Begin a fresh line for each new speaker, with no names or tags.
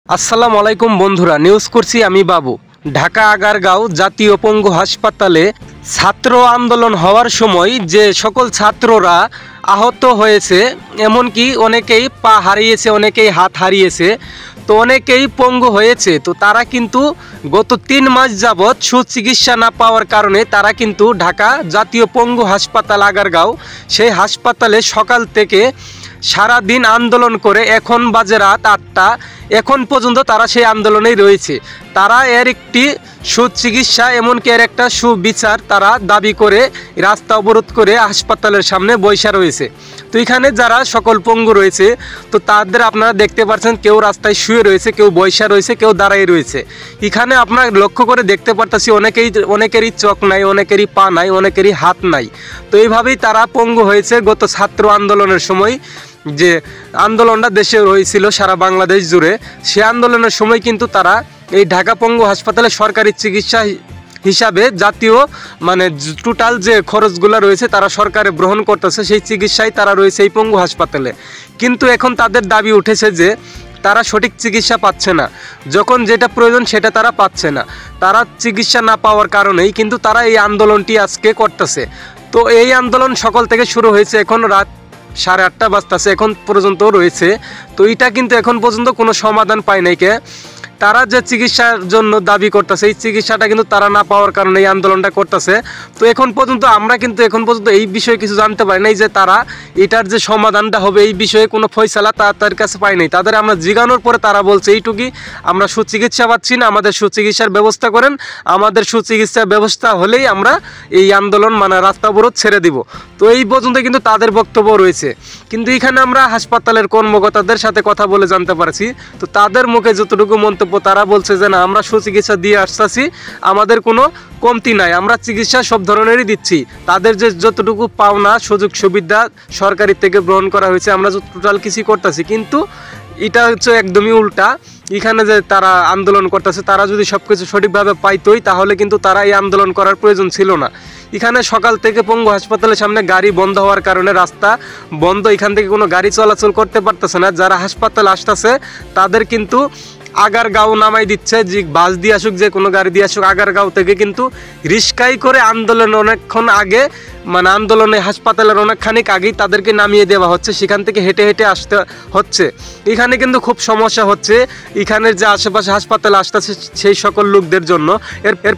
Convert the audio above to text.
আসসালামু আলাইকুম বন্ধুরা, নিউজ করছি আমি বাবু। ঢাকা আগারগাঁও জাতীয় পঙ্গু হাসপাতালে ছাত্র আন্দোলন হওয়ার সময় যে সকল ছাত্ররা আহত হয়েছে, এমনকি অনেকেই পা হারিয়েছে, অনেকেই হাত হারিয়েছে, তো অনেকেই পঙ্গু হয়েছে। তো তারা কিন্তু গত 3 মাস যাবৎ সুচিকিৎসা না পাওয়ার কারণে তারা কিন্তু ঢাকা জাতীয় পঙ্গু হাসপাতাল আগারগাঁও সেই হাসপাতালে সকাল থেকে সারা দিন আন্দোলন করে এখন বাজে রাত 8টা, এখন পর্যন্ত তারা সেই আন্দোলনেই রয়েছে। তারা এর একটি সুচিকিৎসা, এমনকি এর একটা সুবিচার তারা দাবি করে রাস্তা অবরোধ করে হাসপাতালের সামনে বৈশা রয়েছে। তো এখানে যারা সকল পঙ্গু রয়েছে, তো তাদের আপনারা দেখতে পাচ্ছেন কেউ রাস্তায় শুয়ে রয়েছে, কেউ বৈশা রয়েছে, কেউ দাঁড়াই রয়েছে। এখানে আপনারা লক্ষ্য করে দেখতে পারতেছি অনেকেরই চোখ নাই, অনেকেরই পা নাই, অনেকেরই হাত নাই। তো এইভাবেই তারা পঙ্গু হয়েছে গত ছাত্র আন্দোলনের সময়। যে আন্দোলনটা দেশে হয়েছিল সারা বাংলাদেশ জুড়ে, সে আন্দোলনের সময় কিন্তু তারা এই ঢাকা পঙ্গু হাসপাতালে সরকারি চিকিৎসা হিসাবে জাতীয় টোটাল যে খরচগুলো রয়েছে তারা সরকারে গ্রহণ করতেছে, সেই চিকিৎসায় তারা রয়েছে এই পঙ্গু হাসপাতালে। কিন্তু এখন তাদের দাবি উঠেছে যে তারা সঠিক চিকিৎসা পাচ্ছে না, যখন যেটা প্রয়োজন সেটা তারা পাচ্ছে না। তারা চিকিৎসা না পাওয়ার কারণেই কিন্তু তারা এই আন্দোলনটি আজকে করতেছে। তো এই আন্দোলন সকাল থেকে শুরু হয়েছে, এখন রাত 8:30 বাজতেছে, এখন পর্যন্ত রয়েছে। তো এটা কিন্তু এখন পর্যন্ত কোনো সমাধান পায় নাই। তারা যে চিকিৎসার জন্য দাবি করতেছে, এই চিকিৎসাটা কিন্তু তারা না পাওয়ার কারণে এই আন্দোলনটা করতেছে। তো এখন পর্যন্ত আমরা কিন্তু এই বিষয়ে কিছু জানতে পারি নাই যে তারা এটার যে সমাধানটা হবে এই বিষয়ে কোনো ফয়সালা তাদের কাছে পাই নাই। তাদের আমরা জিজ্ঞানোর পরে তারা বলছে এইটুকুই, আমরা সুচিকিৎসা পাচ্ছি না, আমাদের সুচিকিৎসার ব্যবস্থা করেন, আমাদের সুচিকিৎসার ব্যবস্থা হলেই আমরা এই আন্দোলন রাস্তা অবরোধ ছেড়ে দিব। তো এই পর্যন্ত কিন্তু তাদের বক্তব্য রয়েছে। কিন্তু এখানে আমরা হাসপাতালের কর্মকর্তাদের সাথে কথা বলে জানতে পারছি, তো তাদের মুখে যতটুকু মন্তব্য, তারা বলছে যে না, আমরা সুচিকিৎসা দিয়ে আসতেছি, আমাদের কোনো কমতি নাই, আমরা চিকিৎসা সব ধরনেরই দিচ্ছি। তাদের যে যতটুকু পাওনা সুযোগ সুবিধা সরকারি থেকে গ্রহণ করা হয়েছে, আমরা টোটাল কিছুই করতেছি। কিন্তু এটা হচ্ছে একদমই উল্টা। এখানে যে তারা আন্দোলন করতেছে, তারা যদি সব কিছু সঠিকভাবে পাইতোই তাহলে কিন্তু তারা এই আন্দোলন করার প্রয়োজন ছিল না। এখানে সকাল থেকে পঙ্গু হাসপাতালের সামনে গাড়ি বন্ধ হওয়ার কারণে রাস্তা বন্ধ, এখান থেকে কোনো গাড়ি চলাচল করতে পারতেছে না। যারা হাসপাতালে আসতেছে তাদের কিন্তু আগারগাঁও নামাই দিচ্ছে, যে বাস দিয়ে আসুক, যে কোনো গাড়ি দিয়ে আসুক, আগারগাঁও থেকে কিন্তু রিস্কাই করে আন্দোলনের অনেকক্ষণ আগে আন্দোলনে হাসপাতালের অনেকখানিক আগেই তাদেরকে নামিয়ে দেওয়া হচ্ছে, সেখান থেকে হেঁটে হেঁটে আসতে হচ্ছে। এখানে কিন্তু খুব সমস্যা হচ্ছে এখানের যে আশেপাশে হাসপাতালে আসতেছে সেই সকল লোকদের জন্য। এর